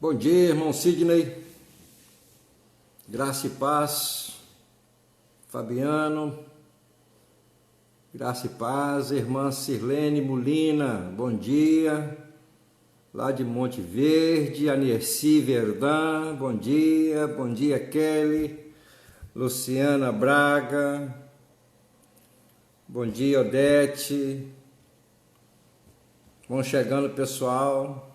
Bom dia, irmão Sidney, graça e paz. Fabiano, graça e paz. Irmã Sirlene Molina, bom dia, lá de Monte Verde. Anerci Verdã, bom dia. Bom dia, Kelly. Luciana Braga, bom dia, Odete. Vão chegando, pessoal.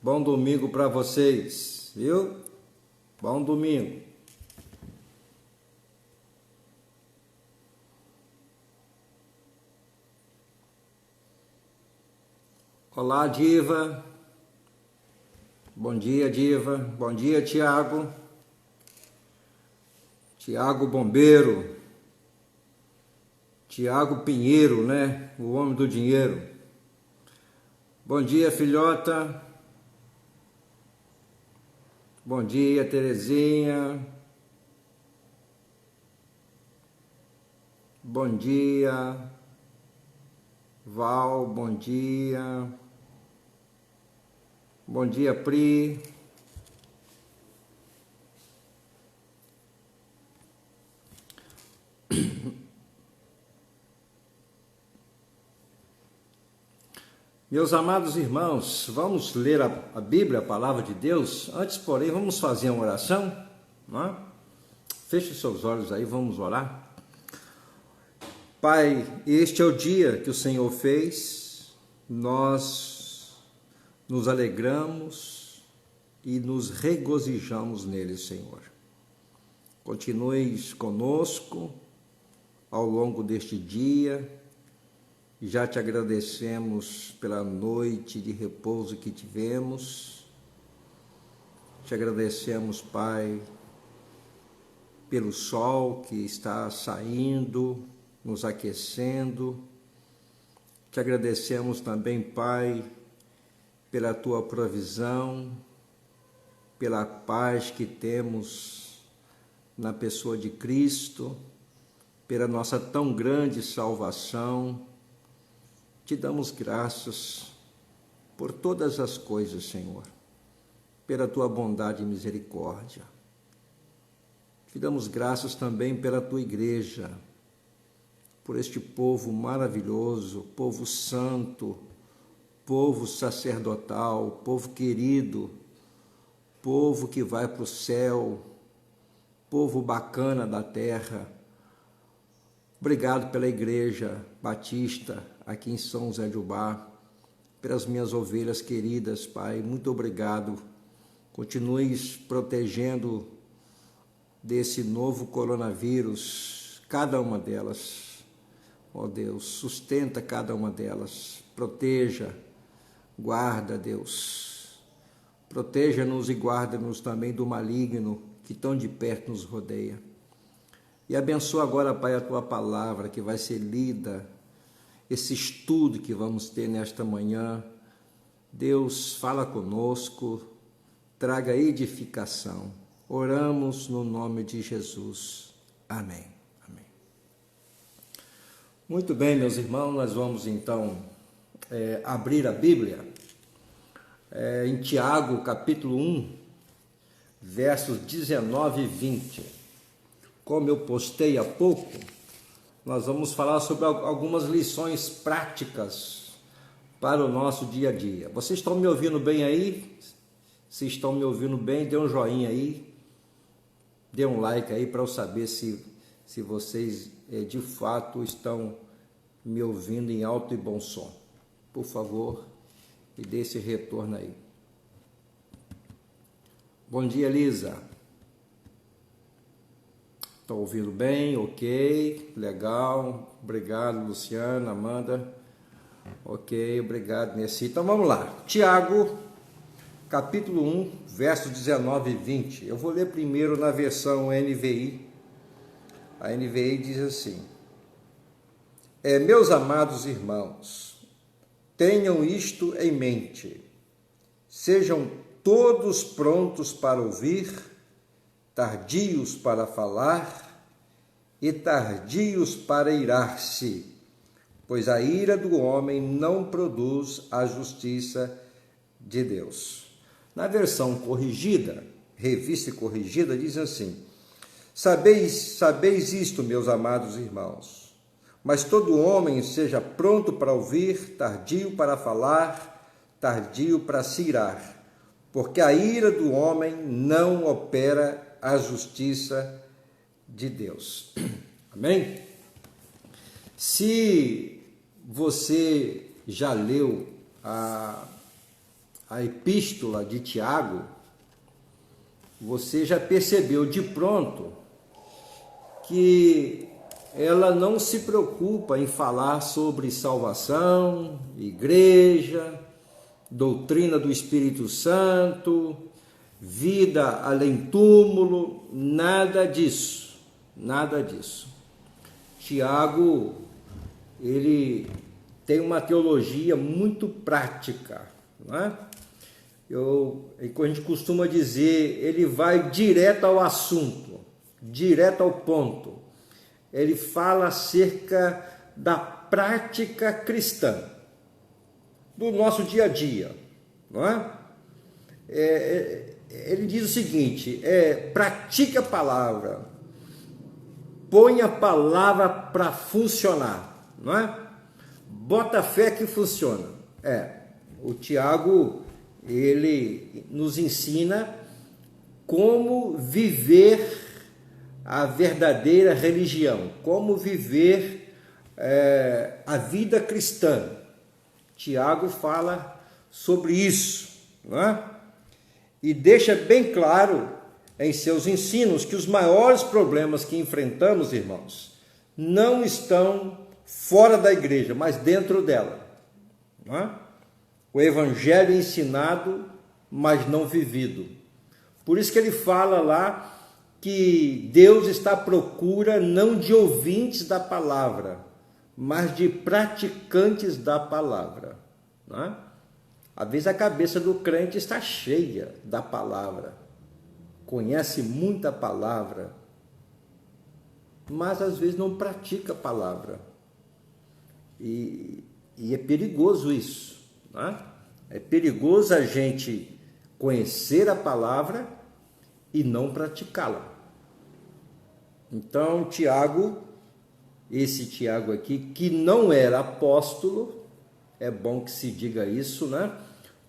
Bom domingo para vocês, viu? Bom domingo. Olá, Diva. Bom dia, Diva. Bom dia, Tiago. Tiago Bombeiro. Tiago Pinheiro, né? O homem do dinheiro. Bom dia, filhota. Bom dia, Terezinha. Bom dia, Val. Bom dia. Bom dia, Pri. Meus amados irmãos, vamos ler a Bíblia, a palavra de Deus. Antes, porém, vamos fazer uma oração, não é? Feche seus olhos aí, vamos orar. Pai, este é o dia que o Senhor fez, nós nos alegramos e nos regozijamos nele, Senhor. Continues conosco ao longo deste dia. Já te agradecemos pela noite de repouso que tivemos. Te agradecemos, Pai, pelo sol que está saindo, nos aquecendo. Te agradecemos também, Pai, pela tua provisão, pela paz que temos na pessoa de Cristo, pela nossa tão grande salvação. Te damos graças por todas as coisas, Senhor, pela tua bondade e misericórdia. Te damos graças também pela tua igreja, por este povo maravilhoso, povo santo, povo sacerdotal, povo querido, povo que vai para o céu, povo bacana da terra. Obrigado pela igreja batista aqui em São José de Ubá, pelas minhas ovelhas queridas, Pai, muito obrigado. Continues protegendo desse novo coronavírus, cada uma delas. Ó Deus, sustenta cada uma delas, proteja, guarda, Deus. Proteja-nos e guarda-nos também do maligno que tão de perto nos rodeia. E abençoa agora, Pai, a tua palavra que vai ser lida, esse estudo que vamos ter nesta manhã. Deus, fala conosco, traga edificação. Oramos no nome de Jesus. Amém. Amém. Muito bem, meus irmãos, nós vamos então abrir a Bíblia em Tiago, capítulo 1, versos 19 e 20. Como eu postei há pouco, nós vamos falar sobre algumas lições práticas para o nosso dia a dia. Vocês estão me ouvindo bem aí? Se estão me ouvindo bem, dê um joinha aí, dê um like aí para eu saber se vocês de fato estão me ouvindo em alto e bom som. Por favor, e dê esse retorno aí. Bom dia, Elisa. Estão ouvindo bem? Ok, legal. Obrigado, Luciana, Amanda. Ok, obrigado, Nessi. Então vamos lá. Tiago, capítulo 1, versos 19 e 20. Eu vou ler primeiro na versão NVI. A NVI diz assim: meus amados irmãos, tenham isto em mente. Sejam todos prontos para ouvir, tardios para falar e tardios para irar-se, pois a ira do homem não produz a justiça de Deus. Na versão corrigida, revista e corrigida, diz assim: sabeis isto, meus amados irmãos, mas todo homem seja pronto para ouvir, tardio para falar, tardio para se irar, porque a ira do homem não opera a justiça de Deus. Amém? Se você já leu a epístola de Tiago, você já percebeu de pronto que ela não se preocupa em falar sobre salvação, igreja, doutrina do Espírito Santo, vida além túmulo, nada disso, nada disso. Tiago, ele tem uma teologia muito prática, não é? A gente costuma dizer, ele vai direto ao assunto, direto ao ponto. Ele fala acerca da prática cristã, do nosso dia a dia, não é? Ele diz o seguinte: pratique a palavra, põe a palavra para funcionar, não é? Bota fé que funciona. O Tiago, ele nos ensina como viver a verdadeira religião, como viver a vida cristã. Tiago fala sobre isso, não é? E deixa bem claro em seus ensinos que os maiores problemas que enfrentamos, irmãos, não estão fora da igreja, mas dentro dela, não é? O evangelho ensinado, mas não vivido. Por isso que ele fala lá que Deus está à procura não de ouvintes da palavra, mas de praticantes da palavra, não é? Às vezes a cabeça do crente está cheia da palavra, conhece muita palavra, mas às vezes não pratica a palavra. E é perigoso isso, né? É perigoso a gente conhecer a palavra e não praticá-la. Então, esse Tiago aqui, que não era apóstolo, é bom que se diga isso, né?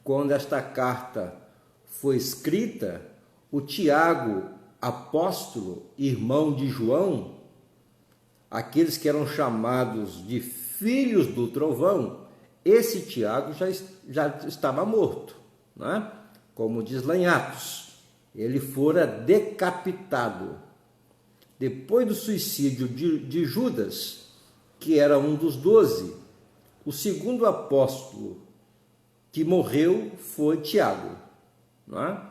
Quando esta carta foi escrita, o Tiago, apóstolo, irmão de João, aqueles que eram chamados de filhos do trovão, esse Tiago já estava morto, né? Como diz lá em Atos, ele fora decapitado. Depois do suicídio de Judas, que era um dos 12, o segundo apóstolo que morreu foi Tiago, não é?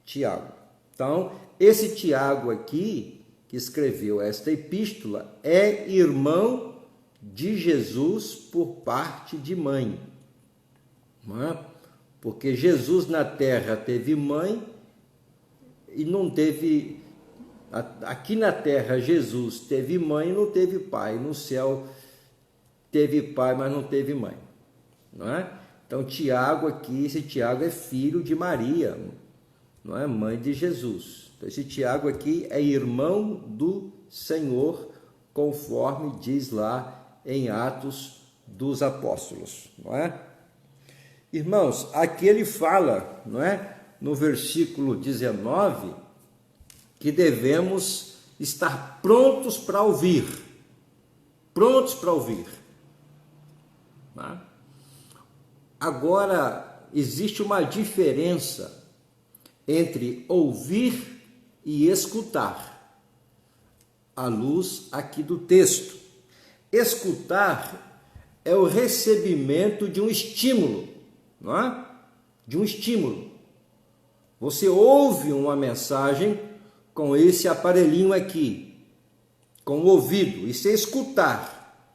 Tiago. Então, esse Tiago aqui, que escreveu esta epístola, é irmão de Jesus por parte de mãe, não é? Porque Jesus na terra teve mãe e não teve... Aqui na terra Jesus teve mãe e não teve pai, no céu teve pai, mas não teve mãe, não é? Então Tiago aqui, esse Tiago é filho de Maria, não é? Mãe de Jesus. Então esse Tiago aqui é irmão do Senhor, conforme diz lá em Atos dos Apóstolos, não é? Irmãos, aqui ele fala, não é? No versículo 19, que devemos estar prontos para ouvir, prontos para ouvir. Tá? Agora, existe uma diferença entre ouvir e escutar, à luz aqui do texto. Escutar é o recebimento de um estímulo, não é? De um estímulo. Você ouve uma mensagem com esse aparelhinho aqui, com o ouvido. Isso é escutar.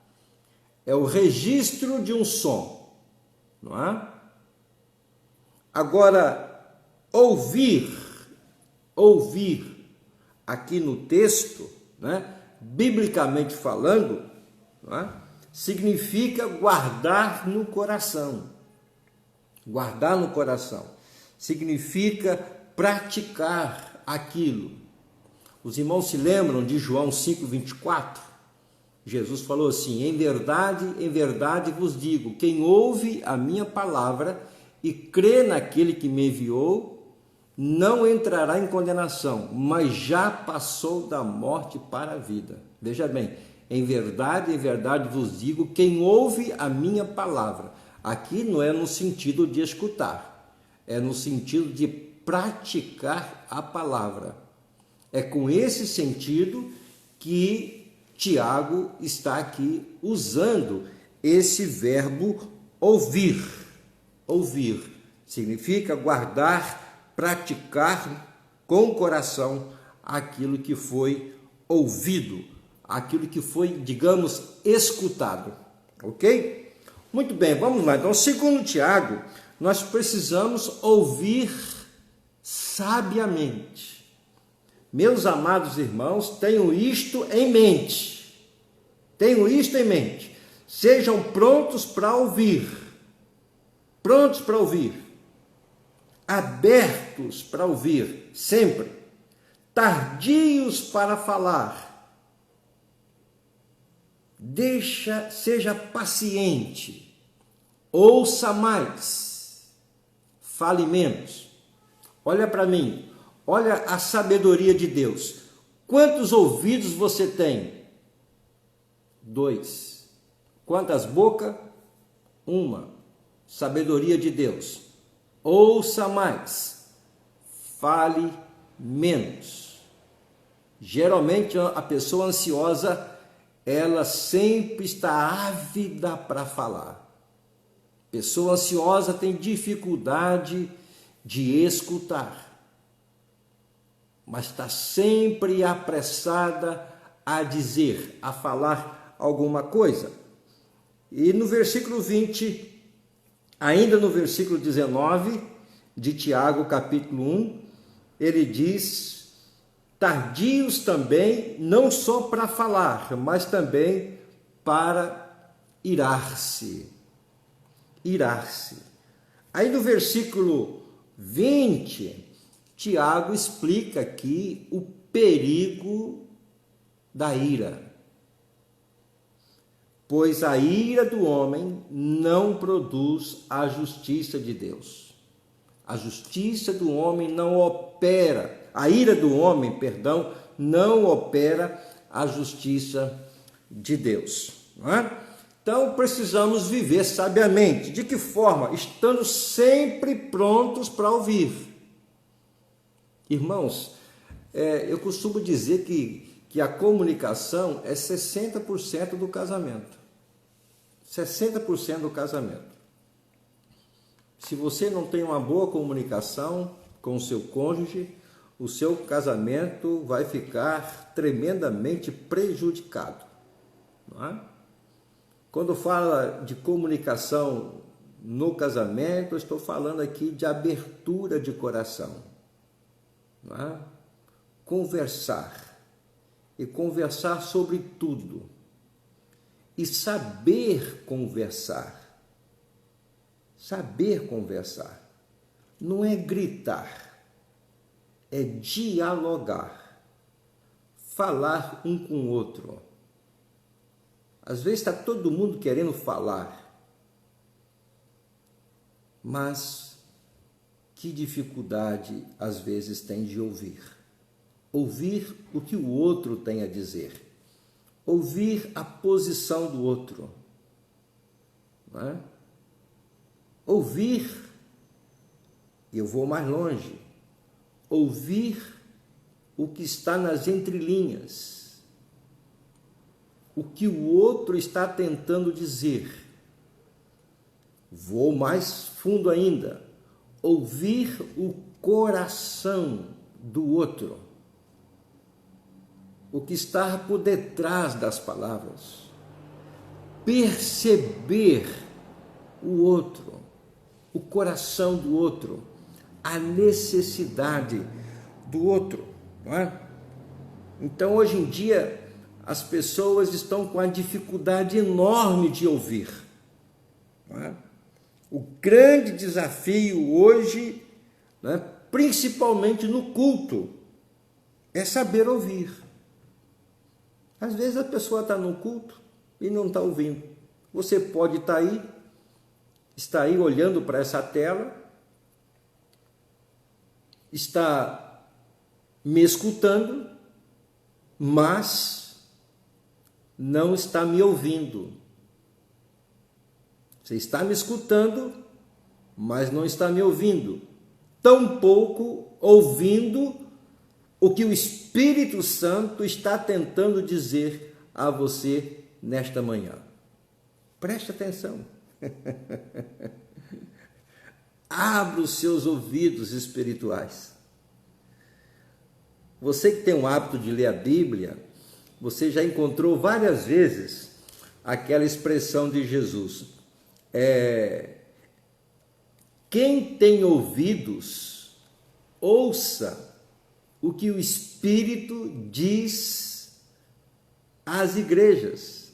É o registro de um som, não é? Agora, ouvir aqui no texto, né, biblicamente falando, não é, significa guardar no coração. Guardar no coração. significa praticar aquilo. Os irmãos se lembram de João 5,24? Jesus falou assim: em verdade vos digo, quem ouve a minha palavra e crê naquele que me enviou, não entrará em condenação, mas já passou da morte para a vida. Veja bem, em verdade vos digo, quem ouve a minha palavra. Aqui não é no sentido de escutar, é no sentido de praticar a palavra. É com esse sentido que Tiago está aqui usando esse verbo ouvir. Ouvir significa guardar, praticar com o coração aquilo que foi ouvido, aquilo que foi, digamos, escutado. Ok? Muito bem, vamos lá. Então, segundo Tiago, nós precisamos ouvir sabiamente. Meus amados irmãos, tenham isto em mente. Tenham isto em mente. Sejam prontos para ouvir. Prontos para ouvir. Abertos para ouvir, sempre. Tardios para falar. Seja paciente. Ouça mais. Fale menos. Olha para mim. Olha a sabedoria de Deus. Quantos ouvidos você tem? 2. Quantas bocas? 1. Sabedoria de Deus. Ouça mais. Fale menos. Geralmente a pessoa ansiosa, ela sempre está ávida para falar. Pessoa ansiosa tem dificuldade de escutar, mas está sempre apressada a dizer, a falar alguma coisa. E no versículo 20, ainda no versículo 19 de Tiago, capítulo 1, ele diz: tardios também, não só para falar, mas também para irar-se. Irar-se. Aí no versículo 20, Tiago explica aqui o perigo da ira. Pois a ira do homem não produz a justiça de Deus. A justiça do homem não opera. A ira do homem, perdão, não opera a justiça de Deus. Não é? Então, precisamos viver sabiamente. De que forma? Estando sempre prontos para ouvir. Irmãos, eu costumo dizer que a comunicação é 60% do casamento. 60% do casamento. Se você não tem uma boa comunicação com o seu cônjuge, o seu casamento vai ficar tremendamente prejudicado. Não é? Quando fala de comunicação no casamento, eu estou falando aqui de abertura de coração. Não é? Conversar. E conversar sobre tudo. E saber conversar. Saber conversar. Não é gritar. É dialogar, falar um com o outro. Às vezes está todo mundo querendo falar, mas que dificuldade às vezes tem de ouvir. Ouvir o que o outro tem a dizer, ouvir a posição do outro, não é? Ouvir, e eu vou mais longe, ouvir o que está nas entrelinhas, o que o outro está tentando dizer. Vou mais fundo ainda, ouvir o coração do outro, o que está por detrás das palavras, perceber o outro, o coração do outro, a necessidade do outro, não é? Então, hoje em dia, as pessoas estão com a dificuldade enorme de ouvir, não é? O grande desafio hoje, né? Principalmente no culto, é saber ouvir. Às vezes a pessoa está no culto e não está ouvindo. Você pode está aí olhando para essa tela, está me escutando, mas não está me ouvindo. Você está me escutando, mas não está me ouvindo. Tampouco ouvindo o que o Espírito Santo está tentando dizer a você nesta manhã. Preste atenção. Abra os seus ouvidos espirituais. Você que tem o hábito de ler a Bíblia, você já encontrou várias vezes aquela expressão de Jesus. Quem tem ouvidos, ouça o que o Espírito diz às igrejas.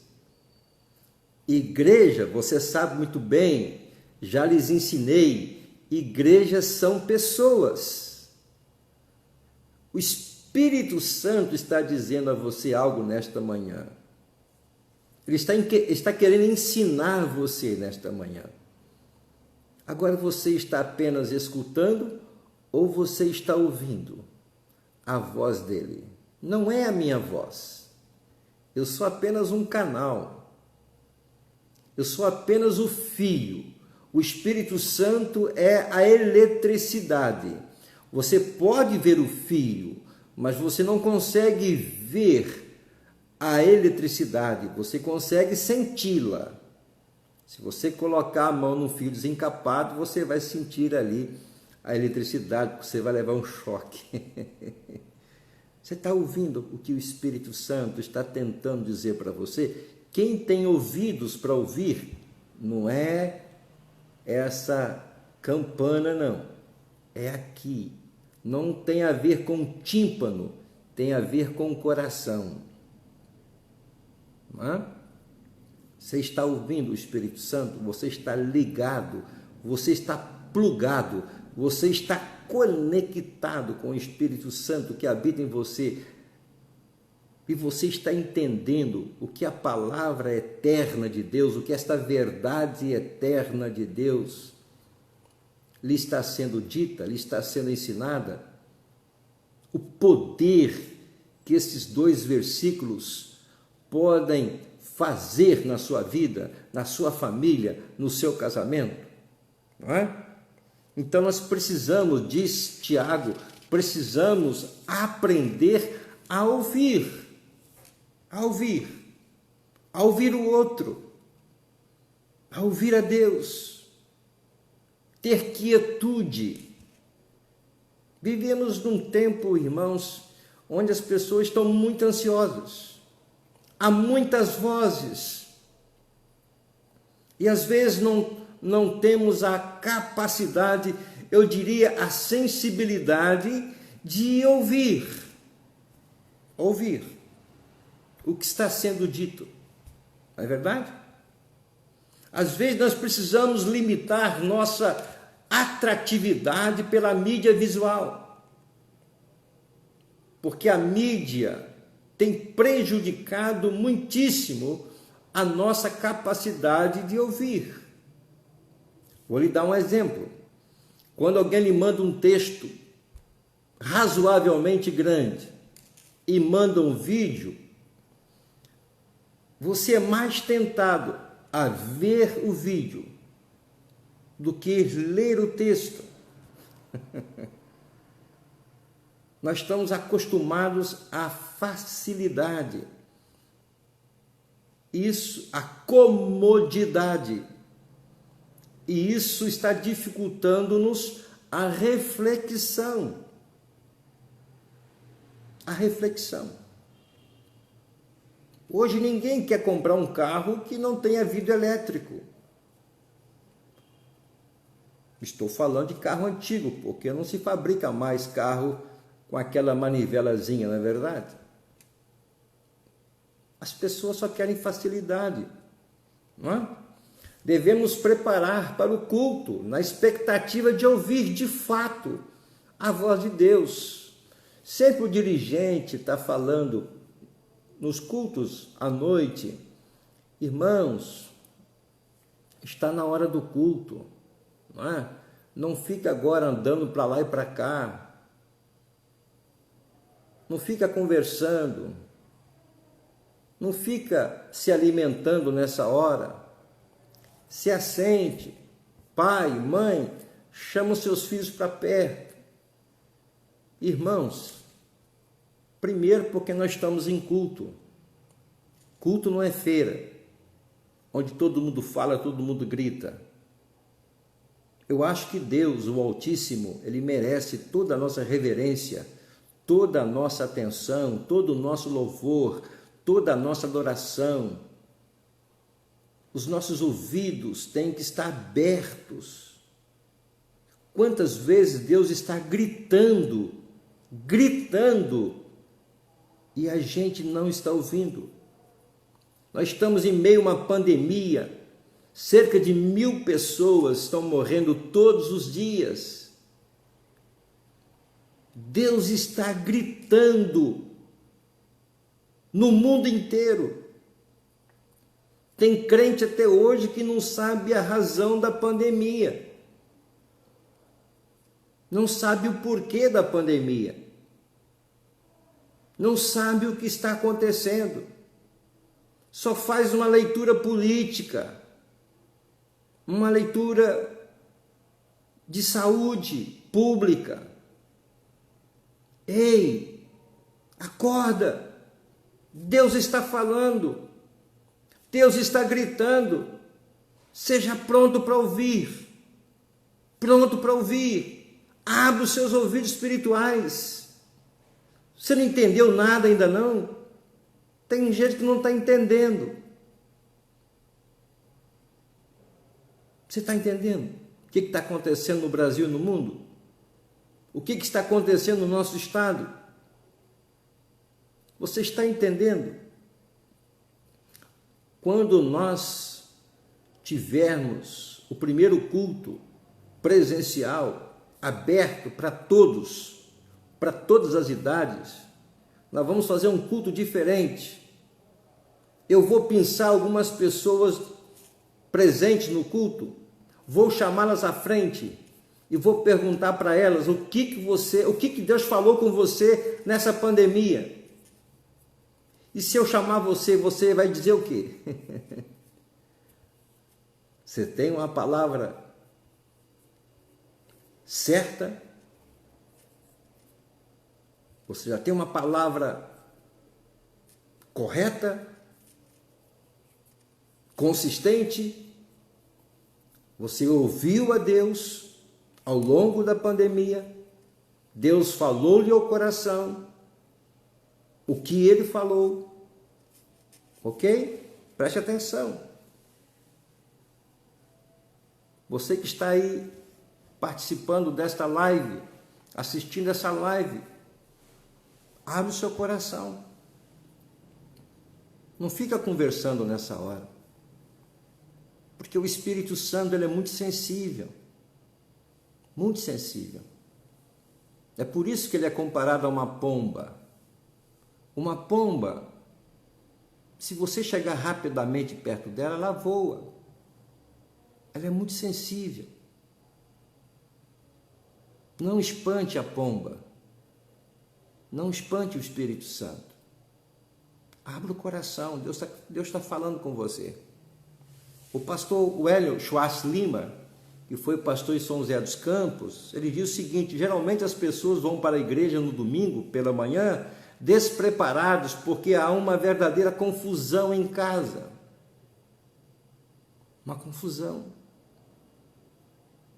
Igreja, você sabe muito bem, já lhes ensinei, igrejas são pessoas. O Espírito Santo está dizendo a você algo nesta manhã. Ele está querendo ensinar você nesta manhã. Agora você está apenas escutando ou você está ouvindo a voz dele? Não é a minha voz. Eu sou apenas um canal. Eu sou apenas o fio. O Espírito Santo é a eletricidade. Você pode ver o fio, mas você não consegue ver a eletricidade. Você consegue senti-la. Se você colocar a mão no fio desencapado, você vai sentir ali a eletricidade, você vai levar um choque. Você está ouvindo o que o Espírito Santo está tentando dizer para você? Quem tem ouvidos para ouvir, não é essa campana, não. É aqui. Não tem a ver com o tímpano, tem a ver com o coração. Não é? Você está ouvindo o Espírito Santo, você está ligado, você está plugado, você está conectado com o Espírito Santo que habita em você e você está entendendo o que a palavra eterna de Deus, o que esta verdade eterna de Deus lhe está sendo dita, lhe está sendo ensinada, o poder que esses 2 versículos podem fazer na sua vida, na sua família, no seu casamento, não é? Então nós precisamos, diz Tiago, precisamos aprender a ouvir o outro, a ouvir a Deus, ter quietude. Vivemos num tempo, irmãos, onde as pessoas estão muito ansiosas. Há muitas vozes e às vezes não temos a capacidade, eu diria a sensibilidade de ouvir o que está sendo dito, não é verdade? Às vezes nós precisamos limitar nossa atratividade pela mídia visual, porque a mídia tem prejudicado muitíssimo a nossa capacidade de ouvir. Vou lhe dar um exemplo. Quando alguém lhe manda um texto razoavelmente grande e manda um vídeo, você é mais tentado a ver o vídeo do que ler o texto. Nós estamos acostumados à facilidade, à comodidade, e isso está dificultando-nos a reflexão. Hoje ninguém quer comprar um carro que não tenha vidro elétrico. Estou falando de carro antigo, porque não se fabrica mais carro com aquela manivelazinha, não é verdade? As pessoas só querem facilidade, não é? Devemos preparar para o culto, na expectativa de ouvir de fato a voz de Deus. Sempre o dirigente está falando nos cultos à noite: irmãos, está na hora do culto, não é? Não fica agora andando para lá e para cá, não fica conversando, não fica se alimentando nessa hora. Se assente, pai, mãe, chama os seus filhos para perto. Irmãos, primeiro porque nós estamos em culto. Culto não é feira, onde todo mundo fala, todo mundo grita. Eu acho que Deus, o Altíssimo, Ele merece toda a nossa reverência, toda a nossa atenção, todo o nosso louvor, toda a nossa adoração. Os nossos ouvidos têm que estar abertos. Quantas vezes Deus está gritando, e a gente não está ouvindo? Nós estamos em meio a uma pandemia. Cerca de 1.000 pessoas estão morrendo todos os dias. Deus está gritando no mundo inteiro. Tem crente até hoje que não sabe a razão da pandemia. Não sabe o porquê da pandemia. Não sabe o que está acontecendo. Só faz uma leitura política, uma leitura de saúde pública. Ei, acorda! Deus está falando, Deus está gritando. Seja pronto para ouvir, pronto para ouvir. Abra os seus ouvidos espirituais. Você não entendeu nada ainda não? Tem gente que não está entendendo. Você está entendendo o que está acontecendo no Brasil e no mundo? O que está acontecendo no nosso estado? Você está entendendo? Quando nós tivermos o primeiro culto presencial, aberto para todos, para todas as idades, nós vamos fazer um culto diferente. Eu vou pensar algumas pessoas presentes no culto, vou chamá-las à frente e vou perguntar para elas o que Deus falou com você nessa pandemia. E se eu chamar você, você vai dizer o quê? Você tem uma palavra certa? Você já tem uma palavra correta? Consistente? Você ouviu a Deus ao longo da pandemia? Deus falou-lhe ao coração o que Ele falou, ok? Preste atenção. Você que está aí participando desta live, assistindo essa live, abre o seu coração. Não fica conversando nessa hora, porque o Espírito Santo ele é muito sensível, muito sensível. É por isso que ele é comparado a uma pomba. Uma pomba, se você chegar rapidamente perto dela, ela voa. Ela é muito sensível. Não espante a pomba. Não espante o Espírito Santo. Abra o coração. Deus está falando com você. O pastor Wellio Schwartz Lima, que foi pastor em São José dos Campos, ele diz o seguinte: geralmente as pessoas vão para a igreja no domingo pela manhã despreparados porque há uma verdadeira confusão em casa. Uma confusão.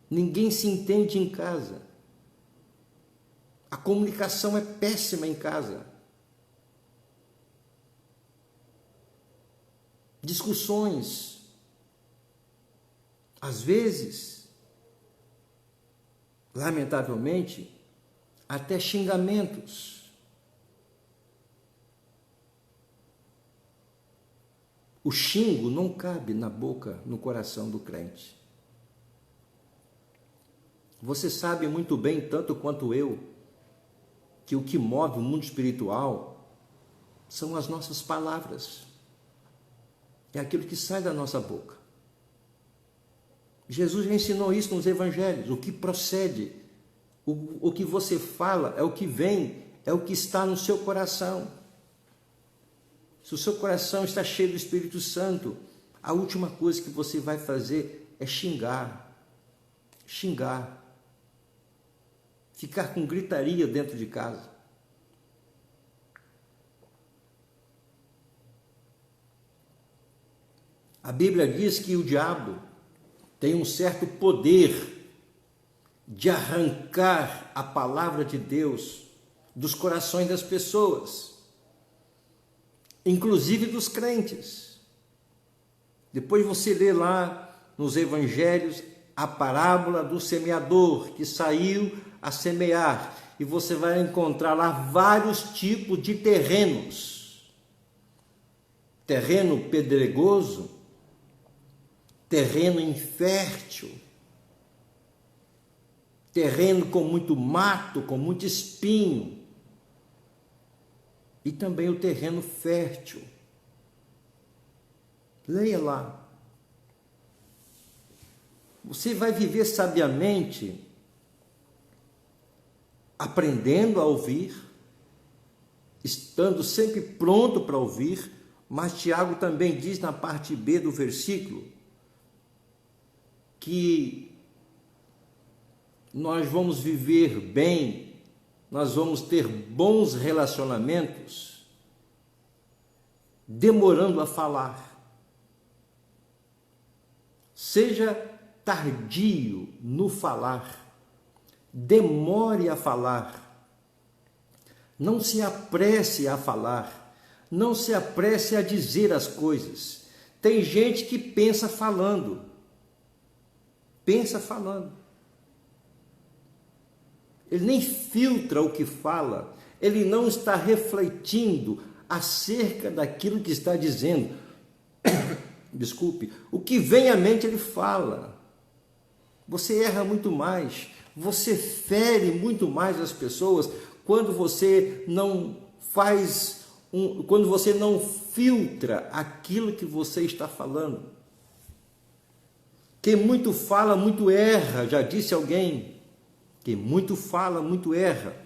Ninguém se entende em casa. A comunicação é péssima em casa. Discussões. Às vezes, lamentavelmente, até xingamentos. O xingo não cabe na boca, no coração do crente. Você sabe muito bem, tanto quanto eu, que o que move o mundo espiritual são as nossas palavras. É aquilo que sai da nossa boca. Jesus já ensinou isso nos evangelhos. O que procede, o que você fala é o que vem, é o que está no seu coração. Se o seu coração está cheio do Espírito Santo, a última coisa que você vai fazer é xingar. Ficar com gritaria dentro de casa. A Bíblia diz que o diabo tem um certo poder de arrancar a palavra de Deus dos corações das pessoas, inclusive dos crentes. Depois você lê lá nos evangelhos a parábola do semeador que saiu a semear, e você vai encontrar lá vários tipos de terrenos. Terreno pedregoso, terreno infértil, terreno com muito mato, com muito espinho, e também o terreno fértil. Leia lá. Você vai viver sabiamente, aprendendo a ouvir, estando sempre pronto para ouvir, mas Tiago também diz na parte B do versículo que nós vamos viver bem, nós vamos ter bons relacionamentos, demorando a falar. Seja tardio no falar, demore a falar, não se apresse a falar, não se apresse a dizer as coisas. Tem gente que pensa falando, ele nem filtra o que fala, ele não está refletindo acerca daquilo que está dizendo. Desculpe, o que vem à mente ele fala. Você erra muito mais, você fere muito mais as pessoas quando você não quando você não filtra aquilo que você está falando. Quem muito fala, muito erra, já disse alguém. Quem muito fala, muito erra.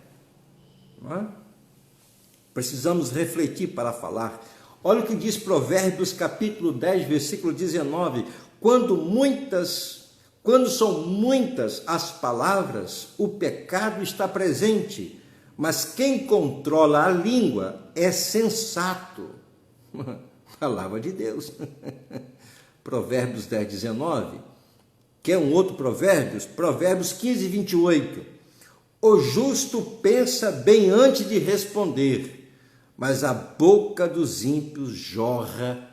Não é? Precisamos refletir para falar. Olha o que diz Provérbios capítulo 10, versículo 19. Quando são muitas as palavras, o pecado está presente, mas quem controla a língua é sensato. Palavra de Deus. Provérbios 10, 19. Quer um outro Provérbios? Provérbios 15, 28. O justo pensa bem antes de responder, mas a boca dos ímpios jorra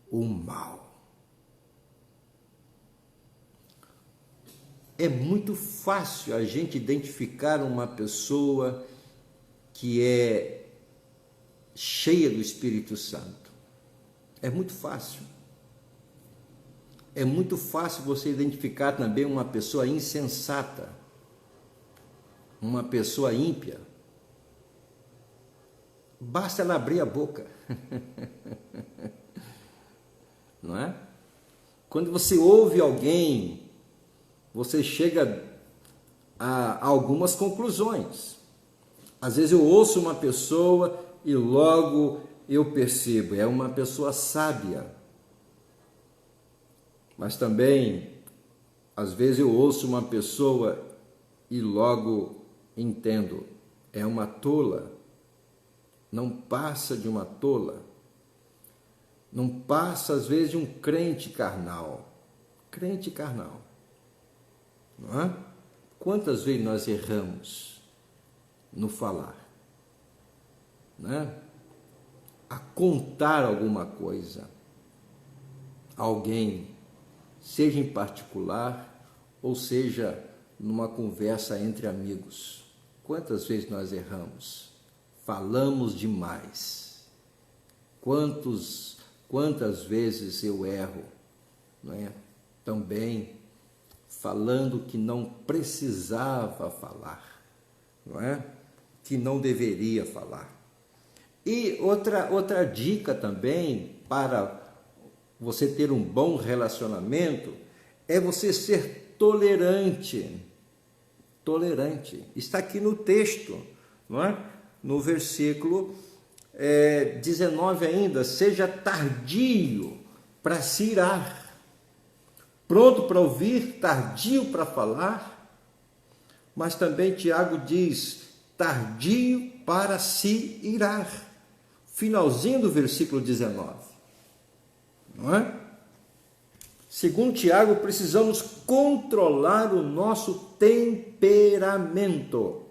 o mal. É muito fácil a gente identificar uma pessoa que é cheia do Espírito Santo. É muito fácil. É muito fácil você identificar também uma pessoa insensata, uma pessoa ímpia. Basta ela abrir a boca. Não é? Quando você ouve alguém, você chega a algumas conclusões. Às vezes eu ouço uma pessoa e logo eu percebo, é uma pessoa sábia. Mas também, às vezes eu ouço uma pessoa e logo entendo, é uma tola. Não passa de uma tola. Não passa, às vezes, de um crente carnal. Crente carnal. Não é? Quantas vezes nós erramos no falar? Não é? A contar alguma coisa a alguém, seja em particular, ou seja, numa conversa entre amigos. Quantas vezes nós erramos? Falamos demais. Quantas vezes eu erro, não é? Também falando que não precisava falar, não é? Que não deveria falar. E outra dica também para você ter um bom relacionamento é você ser tolerante. Tolerante. Está aqui no texto, não é? No versículo 19 ainda, seja tardio para se irar, pronto para ouvir, tardio para falar, mas também Tiago diz, tardio para se irar, finalzinho do versículo 19, não é? Segundo Tiago, precisamos controlar o nosso temperamento.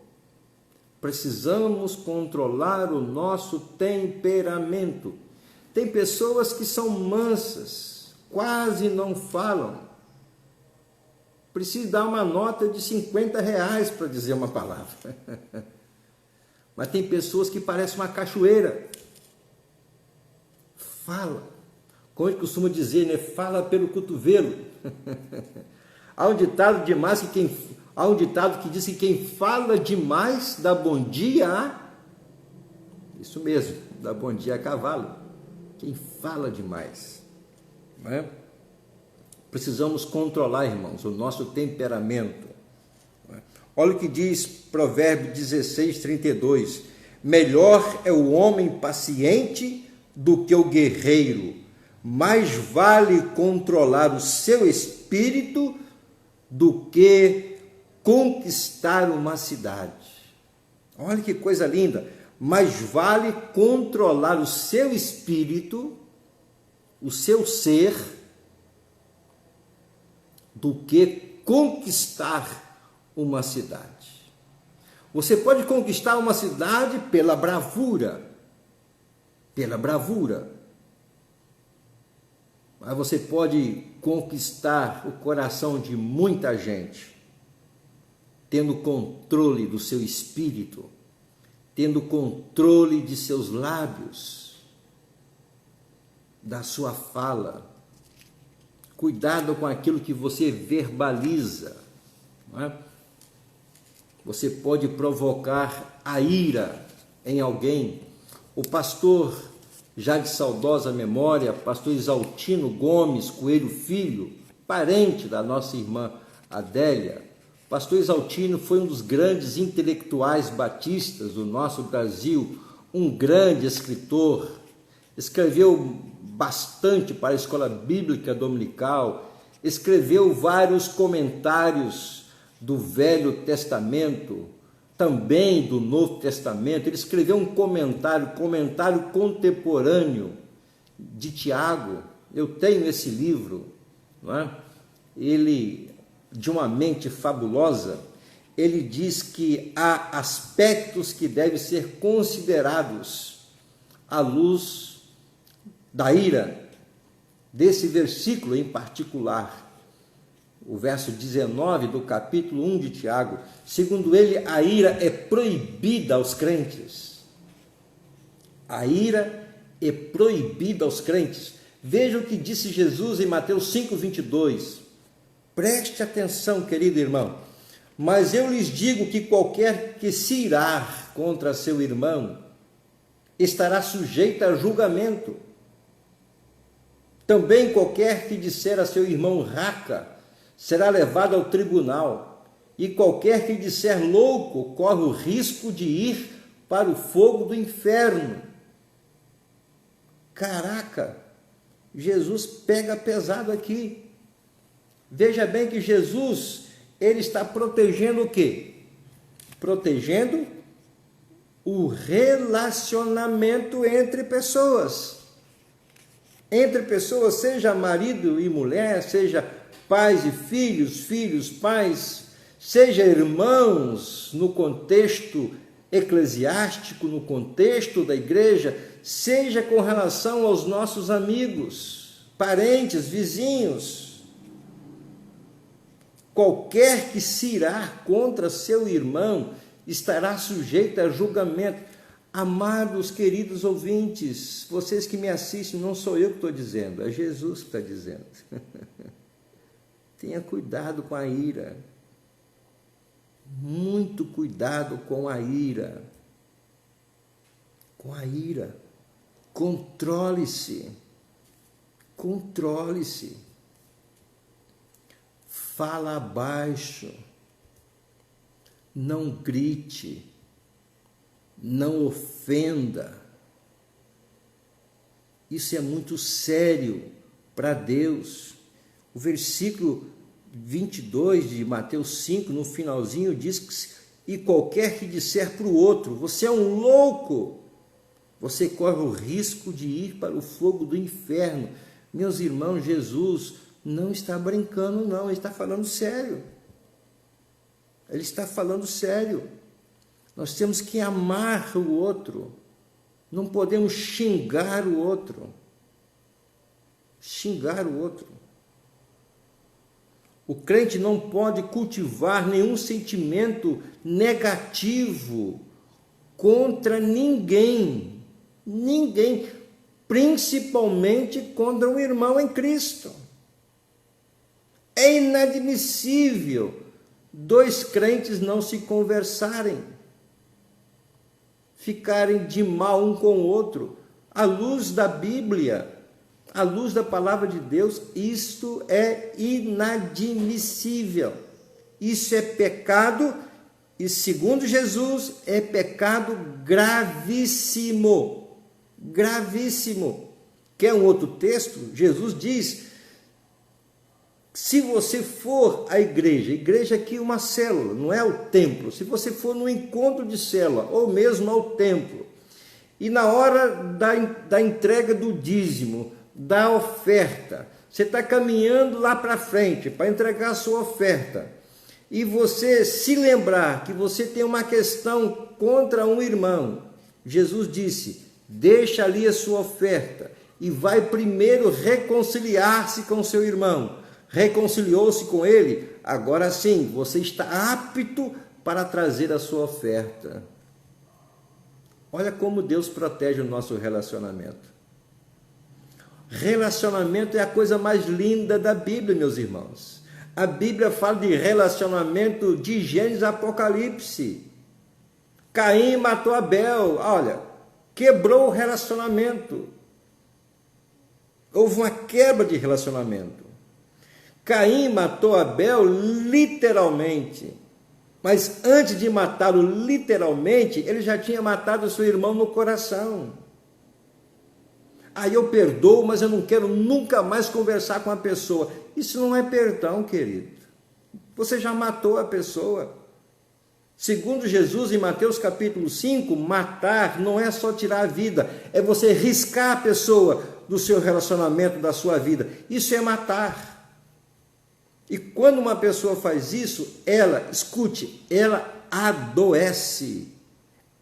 Precisamos controlar o nosso temperamento. Tem pessoas que são mansas, quase não falam. Precisa dar uma nota de R$50 para dizer uma palavra. Mas tem pessoas que parecem uma cachoeira. Fala. Como eu costumo dizer, né? Fala pelo cotovelo. Há um ditado que diz que quem fala demais dá bom dia a... Isso mesmo, dá bom dia a cavalo. Quem fala demais. Não é? Precisamos controlar, irmãos, o nosso temperamento. Não é? Olha o que diz Provérbio 16:32. Melhor é o homem paciente do que o guerreiro. Mais vale controlar o seu espírito do que conquistar uma cidade. Olha que coisa linda. Mais vale controlar o seu espírito, o seu ser, do que conquistar uma cidade. Você pode conquistar uma cidade pela bravura, mas você pode conquistar o coração de muita gente, tendo controle do seu espírito, tendo controle de seus lábios, da sua fala. Cuidado com aquilo que você verbaliza, não é? Você pode provocar a ira em alguém. O pastor, já de saudosa memória, pastor Isaltino Gomes Coelho Filho, parente da nossa irmã Adélia. Pastor Isaltino foi um dos grandes intelectuais batistas do nosso Brasil, um grande escritor, escreveu bastante para a Escola Bíblica Dominical, escreveu vários comentários do Velho Testamento, também do Novo Testamento. Ele escreveu um comentário contemporâneo de Tiago. Eu tenho esse livro, não é? Ele, de uma mente fabulosa, ele diz que há aspectos que devem ser considerados à luz da ira, desse versículo em particular, o verso 19 do capítulo 1 de Tiago. Segundo ele, a ira é proibida aos crentes. A ira é proibida aos crentes. Veja o que disse Jesus em Mateus 5:22. Preste atenção, querido irmão. Mas eu lhes digo que qualquer que se irar contra seu irmão estará sujeito a julgamento. Também qualquer que disser a seu irmão raca será levado ao tribunal, e qualquer que disser louco corre o risco de ir para o fogo do inferno. Caraca, Jesus pega pesado aqui. Veja bem que Jesus, ele está protegendo o quê? Protegendo o relacionamento entre pessoas. Entre pessoas, seja marido e mulher, seja pais e filhos, filhos, pais, seja irmãos no contexto eclesiástico, no contexto da igreja, seja com relação aos nossos amigos, parentes, vizinhos. Qualquer que se irar contra seu irmão estará sujeito a julgamento. Amados, queridos ouvintes, vocês que me assistem, não sou eu que estou dizendo, é Jesus que está dizendo. Tenha cuidado com a ira. Muito cuidado com a ira. Com a ira. Controle-se. Controle-se. Fala baixo. Não grite. Não ofenda. Isso é muito sério para Deus. O versículo 22 de Mateus 5, no finalzinho, diz que e qualquer que disser para o outro, você é um louco, você corre o risco de ir para o fogo do inferno. Meus irmãos, Jesus não está brincando, não, ele está falando sério. Ele está falando sério. Nós temos que amar o outro. Não podemos xingar o outro. Xingar o outro. O crente não pode cultivar nenhum sentimento negativo contra ninguém. Ninguém. Principalmente contra um irmão em Cristo. É inadmissível dois crentes não se conversarem, ficarem de mal um com o outro. À luz da Bíblia, à luz da palavra de Deus, isto é inadmissível. Isso é pecado e, segundo Jesus, é pecado gravíssimo. Gravíssimo. Quer um outro texto? Jesus diz: se você for à igreja aqui é uma célula, não é o templo. Se você for no encontro de célula, ou mesmo ao templo, e na hora da entrega do dízimo, da oferta, você está caminhando lá para frente para entregar a sua oferta, e você se lembrar que você tem uma questão contra um irmão, Jesus disse: deixa ali a sua oferta e vai primeiro reconciliar-se com seu irmão. Reconciliou-se com ele, agora sim, você está apto para trazer a sua oferta. Olha como Deus protege o nosso relacionamento. Relacionamento é a coisa mais linda da Bíblia, meus irmãos. A Bíblia fala de relacionamento de Gênesis a Apocalipse. Caim matou Abel, olha, quebrou o relacionamento. Houve uma quebra de relacionamento. Caim matou Abel literalmente, mas antes de matá-lo literalmente, ele já tinha matado seu irmão no coração. Aí eu perdoo, mas eu não quero nunca mais conversar com a pessoa. Isso não é perdão, querido. Você já matou a pessoa. Segundo Jesus, em Mateus capítulo 5, matar não é só tirar a vida, é você riscar a pessoa do seu relacionamento, da sua vida. Isso é matar. E quando uma pessoa faz isso, ela, escute, ela adoece.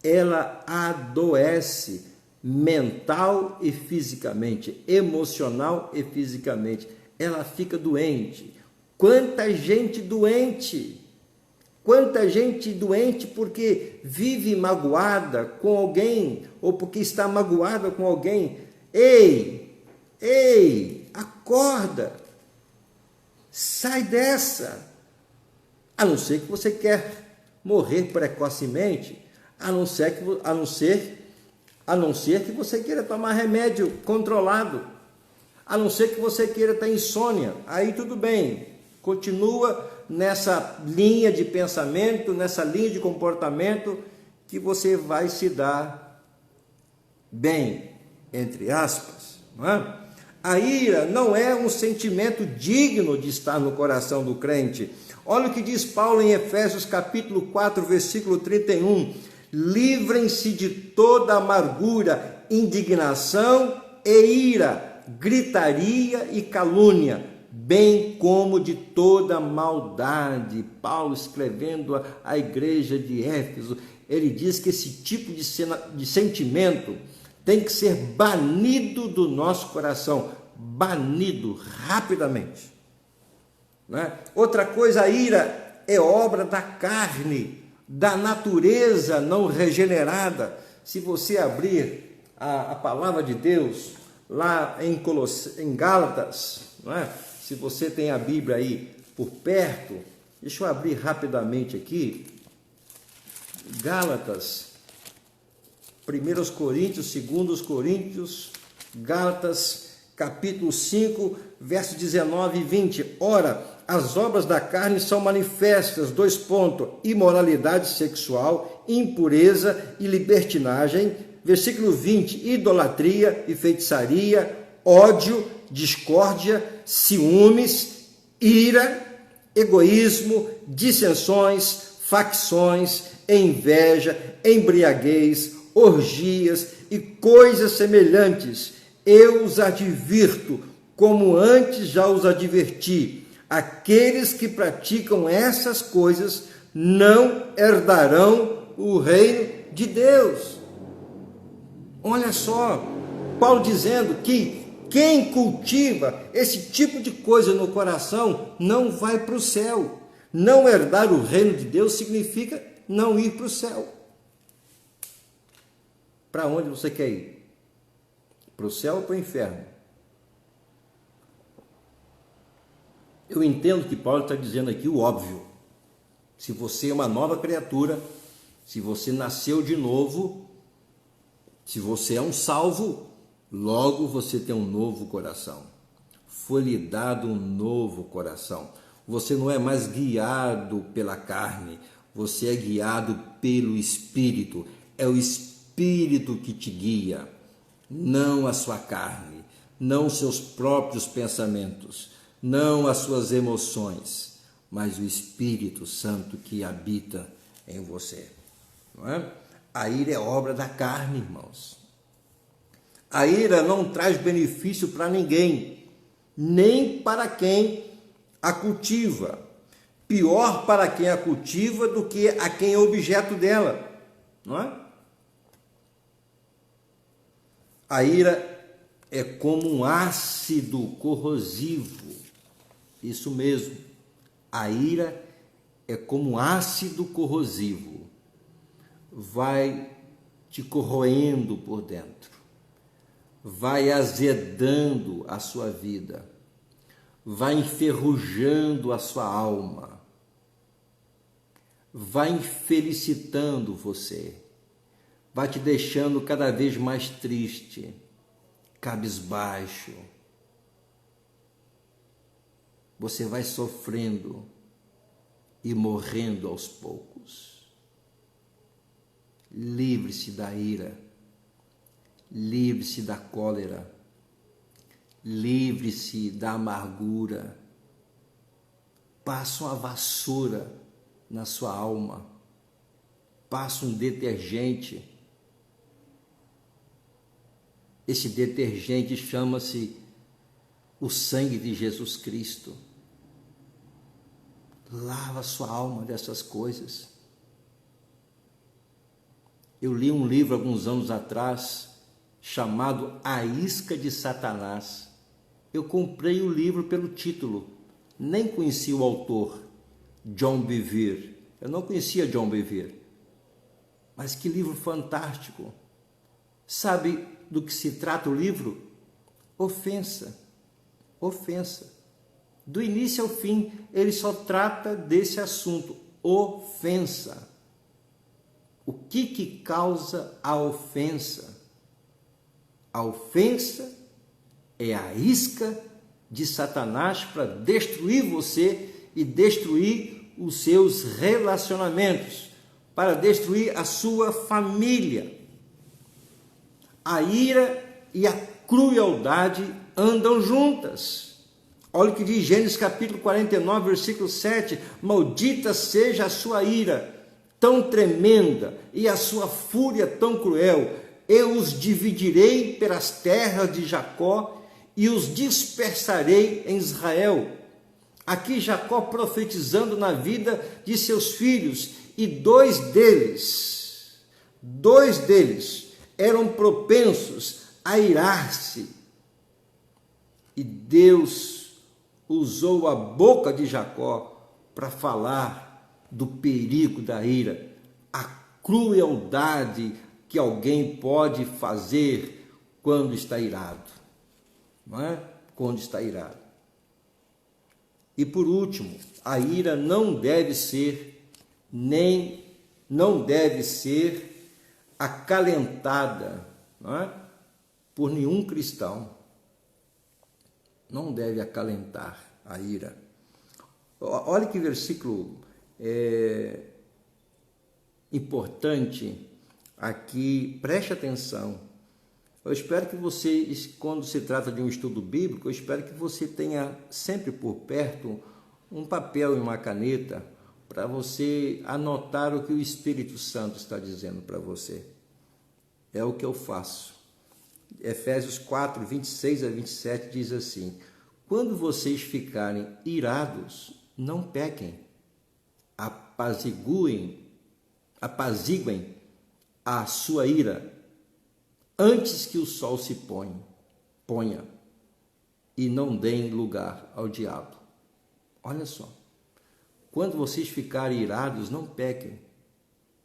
Ela adoece mental e fisicamente, emocional e fisicamente. Ela fica doente. Quanta gente doente! Quanta gente doente porque vive magoada com alguém ou porque está magoada com alguém. Ei, acorda! Sai dessa, a não ser que você quer morrer precocemente, a não ser que você queira tomar remédio controlado, a não ser que você queira ter insônia, aí tudo bem, continua nessa linha de pensamento, nessa linha de comportamento que você vai se dar bem, entre aspas, não é? A ira não é um sentimento digno de estar no coração do crente. Olha o que diz Paulo em Efésios capítulo 4, versículo 31. Livrem-se de toda amargura, indignação e ira, gritaria e calúnia, bem como de toda maldade. Paulo, escrevendo à igreja de Éfeso, ele diz que esse tipo de sentimento tem que ser banido do nosso coração, banido rapidamente. Né? Outra coisa, a ira é obra da carne, da natureza não regenerada. Se você abrir a palavra de Deus lá em Gálatas, não é? Se você tem a Bíblia aí por perto, deixa eu abrir rapidamente aqui, Gálatas, 1 Coríntios, 2 Coríntios, Gálatas, capítulo 5, versos 19 e 20. Ora, as obras da carne são manifestas, imoralidade sexual, impureza e libertinagem. Versículo 20, idolatria e feitiçaria, ódio, discórdia, ciúmes, ira, egoísmo, dissensões, facções, inveja, embriaguez, orgias e coisas semelhantes. Eu os advirto, como antes já os adverti, aqueles que praticam essas coisas não herdarão o reino de Deus. Olha só, Paulo dizendo que quem cultiva esse tipo de coisa no coração não vai para o céu. Não herdar o reino de Deus significa não ir para o céu. Para onde você quer ir? Para o céu ou para o inferno? Eu entendo que Paulo está dizendo aqui o óbvio. Se você é uma nova criatura, se você nasceu de novo, se você é um salvo, logo você tem um novo coração. Foi lhe dado um novo coração. Você não é mais guiado pela carne, você é guiado pelo Espírito. É o Espírito que te guia, não a sua carne, não os seus próprios pensamentos, não as suas emoções, mas o Espírito Santo que habita em você. Não é? A ira é obra da carne, irmãos. A ira não traz benefício para ninguém, nem para quem a cultiva. Pior para quem a cultiva do que a quem é objeto dela, não é? A ira é como um ácido corrosivo. Isso mesmo. A ira é como um ácido corrosivo. Vai te corroendo por dentro. Vai azedando a sua vida. Vai enferrujando a sua alma. Vai infelicitando você. Vai te deixando cada vez mais triste, cabisbaixo. Você vai sofrendo e morrendo aos poucos. Livre-se da ira, livre-se da cólera, livre-se da amargura. Passa uma vassoura na sua alma, passa um detergente. Esse detergente chama-se o sangue de Jesus Cristo. Lava a sua alma dessas coisas. Eu li um livro alguns anos atrás, chamado A Isca de Satanás. Eu comprei o livro pelo título, nem conhecia o autor, John Bevere. Eu não conhecia John Bevere, mas que livro fantástico. Sabe do que se trata o livro? Ofensa. Ofensa. Do início ao fim, ele só trata desse assunto, ofensa. O que causa a ofensa? A ofensa é a isca de Satanás para destruir você e destruir os seus relacionamentos, para destruir a sua família. A ira e a crueldade andam juntas. Olha o que diz Gênesis capítulo 49, versículo 7. Maldita seja a sua ira, tão tremenda, e a sua fúria tão cruel. Eu os dividirei pelas terras de Jacó e os dispersarei em Israel. Aqui Jacó profetizando na vida de seus filhos, e dois deles eram propensos a irar-se. E Deus usou a boca de Jacó para falar do perigo da ira, a crueldade que alguém pode fazer quando está irado, não é? Quando está irado. E por último, a ira não deve ser acalentada, não é? Por nenhum cristão. Não deve acalentar a ira. Olha que versículo importante aqui, preste atenção. Eu espero que você, quando se trata de um estudo bíblico, eu espero que você tenha sempre por perto um papel e uma caneta para você anotar o que o Espírito Santo está dizendo para você. É o que eu faço. Efésios 4, 26 a 27 diz assim: quando vocês ficarem irados, não pequem, apaziguem a sua ira antes que o sol se ponha e não deem lugar ao diabo. Olha só, quando vocês ficarem irados, não pequem.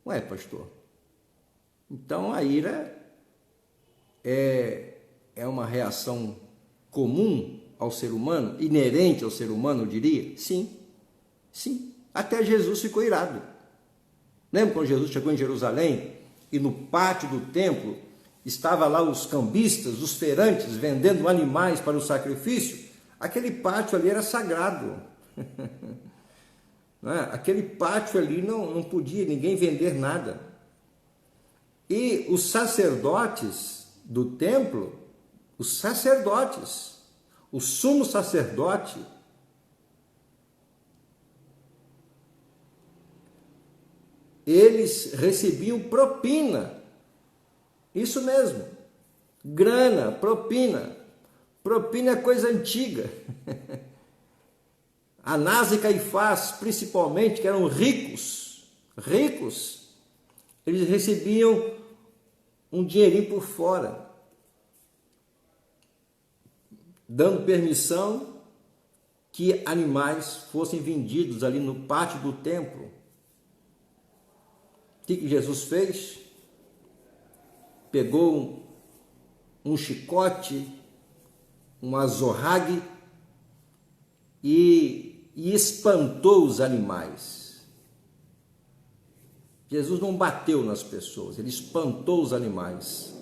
Ué, pastor, então a ira é uma reação comum ao ser humano, inerente ao ser humano, eu diria? Sim. Até Jesus ficou irado. Lembra quando Jesus chegou em Jerusalém e no pátio do templo estava lá os cambistas, os feirantes, vendendo animais para o sacrifício? Aquele pátio ali era sagrado. Não é? Aquele pátio ali não podia ninguém vender nada. E os sacerdotes do templo, o sumo sacerdote, eles recebiam propina. Isso mesmo, grana, propina. Propina é coisa antiga. Anás e Caifás, principalmente, que eram ricos, eles recebiam um dinheirinho por fora, dando permissão que animais fossem vendidos ali no pátio do templo. O que Jesus fez? Pegou um chicote, um azorrague e espantou os animais. Jesus não bateu nas pessoas, ele espantou os animais.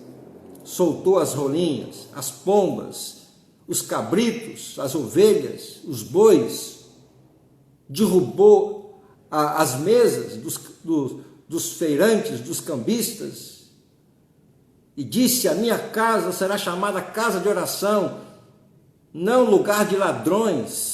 Soltou as rolinhas, as pombas, os cabritos, as ovelhas, os bois. Derrubou as mesas dos feirantes, dos cambistas. E disse: a minha casa será chamada casa de oração, não lugar de ladrões.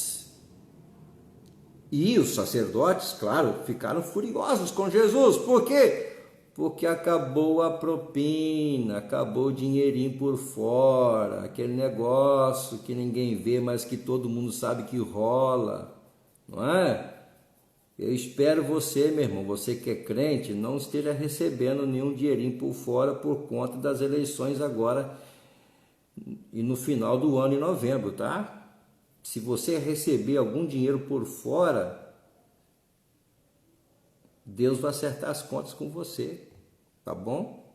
E os sacerdotes, claro, ficaram furiosos com Jesus. Por quê? Porque acabou a propina, acabou o dinheirinho por fora, aquele negócio que ninguém vê, mas que todo mundo sabe que rola, não é? Eu espero você, meu irmão, você que é crente, não esteja recebendo nenhum dinheirinho por fora por conta das eleições agora e no final do ano, em novembro, tá? Se você receber algum dinheiro por fora, Deus vai acertar as contas com você, tá bom?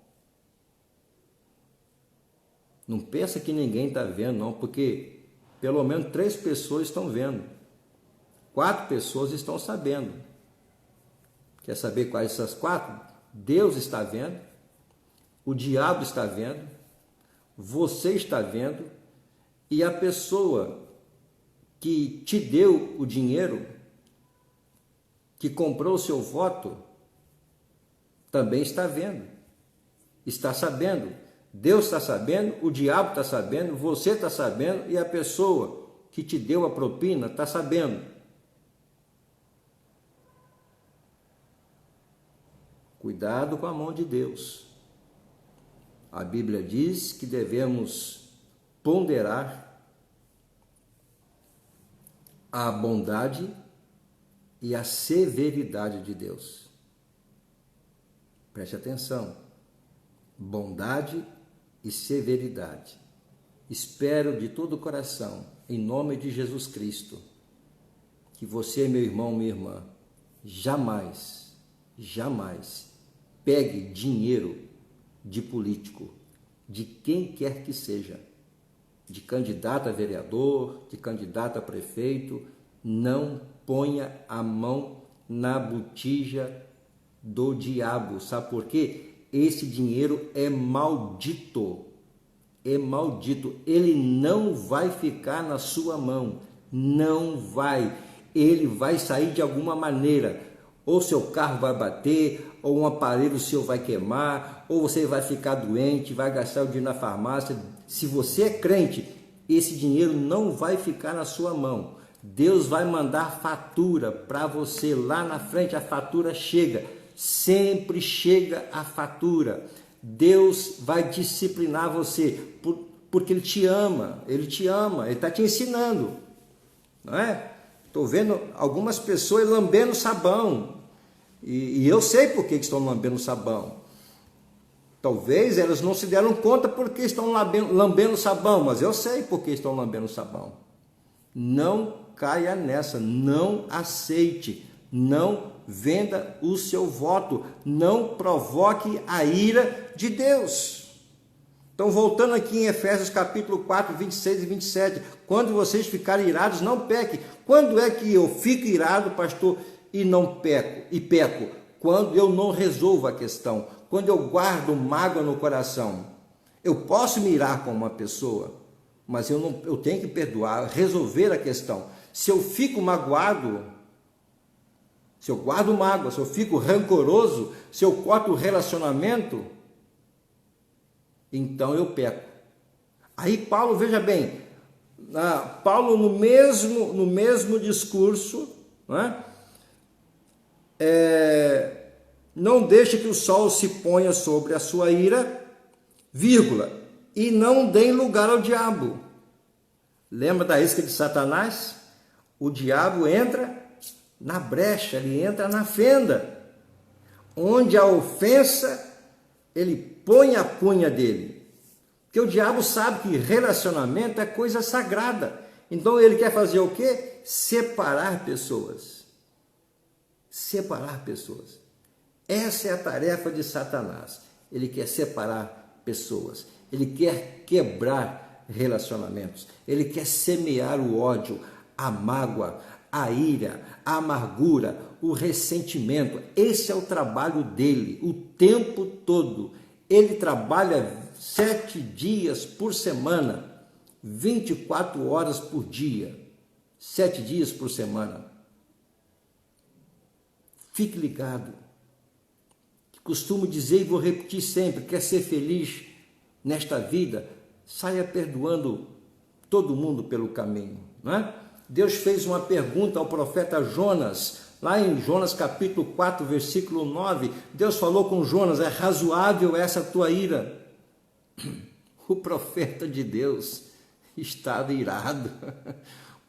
Não pensa que ninguém está vendo, não, porque pelo menos 3 pessoas estão vendo, 4 pessoas estão sabendo. Quer saber quais essas 4? Deus está vendo, o diabo está vendo, você está vendo, e a pessoa que te deu o dinheiro, que comprou o seu voto, também está vendo, está sabendo. Deus está sabendo, o diabo está sabendo, você está sabendo e a pessoa que te deu a propina está sabendo. Cuidado com a mão de Deus. A Bíblia diz que devemos ponderar a bondade e a severidade de Deus. Preste atenção. Bondade e severidade. Espero de todo o coração, em nome de Jesus Cristo, que você, meu irmão, minha irmã, jamais pegue dinheiro de político, de quem quer que seja, de candidato a vereador, de candidato a prefeito. Não ponha a mão na botija do diabo. Sabe por quê? Esse dinheiro é maldito. É maldito. Ele não vai ficar na sua mão. Não vai. Ele vai sair de alguma maneira. Ou seu carro vai bater, ou um aparelho seu vai queimar, ou você vai ficar doente, vai gastar o dinheiro na farmácia. Se você é crente, esse dinheiro não vai ficar na sua mão. Deus vai mandar fatura para você lá na frente, a fatura chega. Sempre chega a fatura. Deus vai disciplinar você, porque Ele te ama, Ele está te ensinando, não é? Estou vendo algumas pessoas lambendo sabão, e eu sei por que estão lambendo sabão. Talvez elas não se deram conta porque estão lambendo sabão, mas eu sei por que estão lambendo sabão. Não caia nessa, não aceite, não venda o seu voto, não provoque a ira de Deus. Então, voltando aqui em Efésios capítulo 4, 26 e 27, quando vocês ficarem irados, não pequem. Quando é que eu fico irado, pastor, e não peco? E peco? Quando eu não resolvo a questão, quando eu guardo mágoa no coração. Eu posso me irar com uma pessoa, mas eu tenho que perdoar, resolver a questão. Se eu fico magoado, se eu guardo mágoa, se eu fico rancoroso, se eu corto o relacionamento, então eu peco. Aí Paulo, veja bem, Paulo no mesmo discurso, não deixe que o sol se ponha sobre a sua ira, vírgula, e não dê lugar ao diabo. Lembra da isca de Satanás? O diabo entra na brecha, ele entra na fenda, onde a ofensa, ele põe a cunha dele. Porque o diabo sabe que relacionamento é coisa sagrada. Então ele quer fazer o quê? Separar pessoas. Separar pessoas. Essa é a tarefa de Satanás. Ele quer separar pessoas. Ele quer quebrar relacionamentos. Ele quer semear o ódio, a mágoa, a ira, a amargura, o ressentimento. Esse é o trabalho dele, o tempo todo. Ele trabalha 7 dias por semana, 24 horas por dia, 7 dias por semana. Fique ligado. Costumo dizer e vou repetir sempre, quer ser feliz nesta vida, saia perdoando todo mundo pelo caminho, não é? Deus fez uma pergunta ao profeta Jonas, lá em Jonas capítulo 4, versículo 9, Deus falou com Jonas, é razoável essa tua ira? O profeta de Deus estava irado,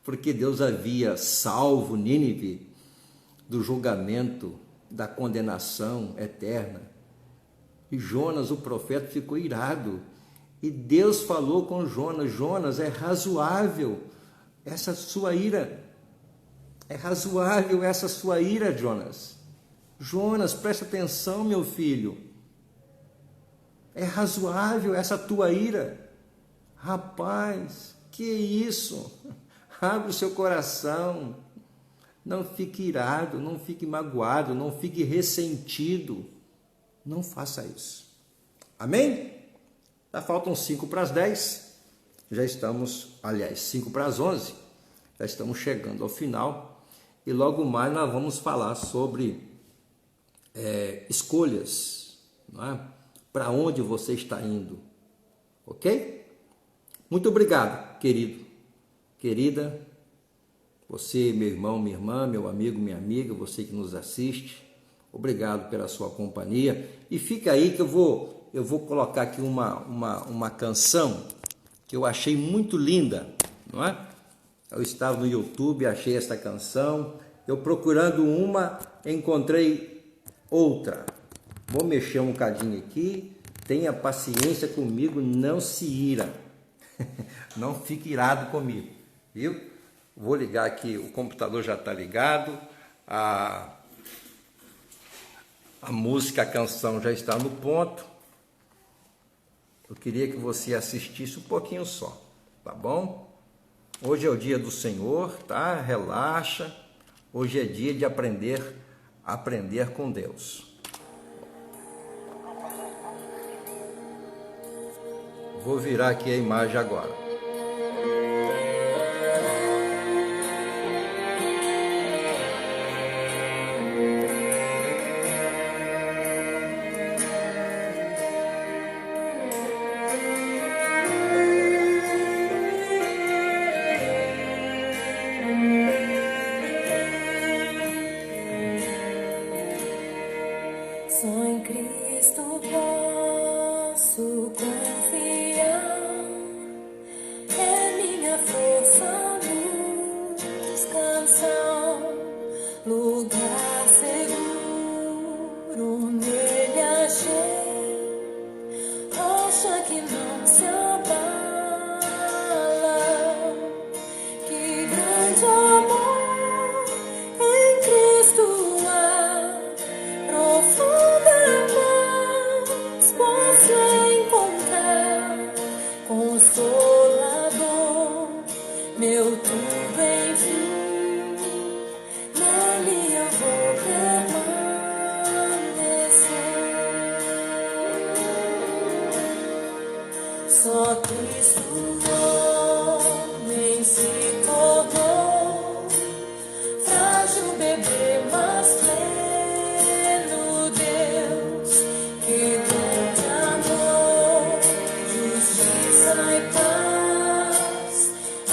porque Deus havia salvo Nínive do julgamento, da condenação eterna. E Jonas, o profeta, ficou irado. E Deus falou com Jonas, Jonas, é razoável essa sua ira. É razoável essa sua ira, Jonas. Jonas, presta atenção, meu filho. É razoável essa tua ira. Rapaz, que isso? Abre o seu coração. Não fique irado, não fique magoado, não fique ressentido. Não faça isso. Amém? Já faltam 5 para as 10. Já estamos, aliás, 5 para as 11. Já estamos chegando ao final. E logo mais nós vamos falar sobre escolhas. Não é? Para onde você está indo. Ok? Muito obrigado, querido, querida. Você, meu irmão, minha irmã, meu amigo, minha amiga, você que nos assiste, obrigado pela sua companhia. E fica aí que eu vou colocar aqui uma canção que eu achei muito linda, não é? Eu estava no YouTube, achei essa canção, eu procurando uma, encontrei outra. Vou mexer um bocadinho aqui, tenha paciência comigo, não se ira, não fique irado comigo, viu? Vou ligar aqui, o computador já está ligado, a música, a canção já está no ponto. Eu queria que você assistisse um pouquinho só, tá bom? Hoje é o dia do Senhor, tá? Relaxa. Hoje é dia de aprender com Deus. Vou virar aqui a imagem agora. Só em Cristo posso confiar, é minha força, luz, canção, lugar seguro nele achei, rocha que não se abala, que grande amor em Cristo há, profunda paz posso encontrar, consolador, meu tudo enfim, nele eu vou permanecer. Só Cristo homem se tornou, frágil bebê, mas pleno Deus, que dom de amor, justiça e paz,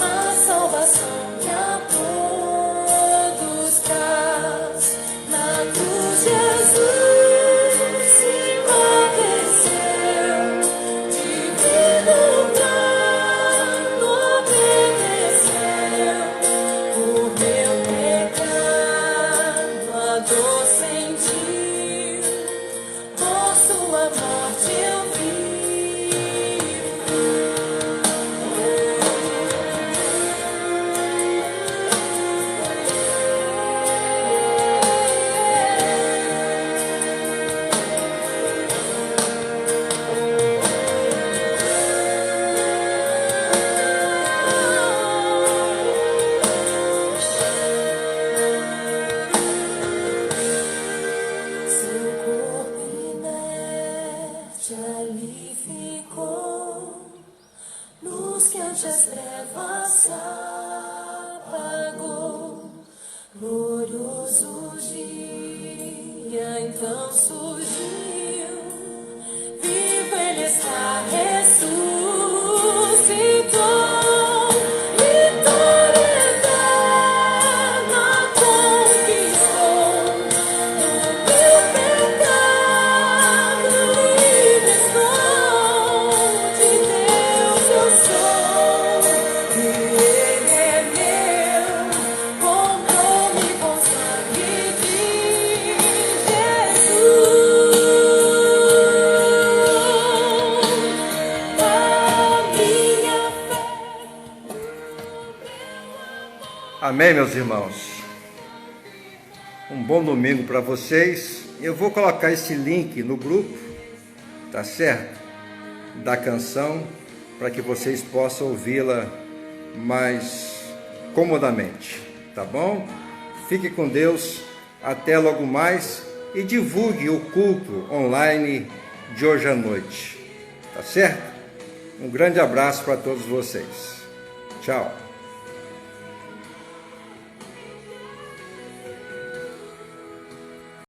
a salvação que a todos traz. Na cruz Jesus se padeceu, divino plano obedeceu, por meu pecado a dor sentiu, por sua morte eu Seu corpo inerte ali ficou, luz que ante as trevas apagou. Glorioso dia então surgiu, vivo ele está, ressuscitou, vitória eterna conquistou, do meu pecado livre estou, de Deus eu sou, e Ele é meu, comprou-me com sangue de Jesus. A minha fé. Amém, meus irmãos? Um bom domingo para vocês. Eu vou colocar esse link no grupo, tá certo? Da canção, para que vocês possam ouvi-la mais comodamente, tá bom? Fique com Deus, até logo mais e divulgue o culto online de hoje à noite, tá certo? Um grande abraço para todos vocês. Tchau.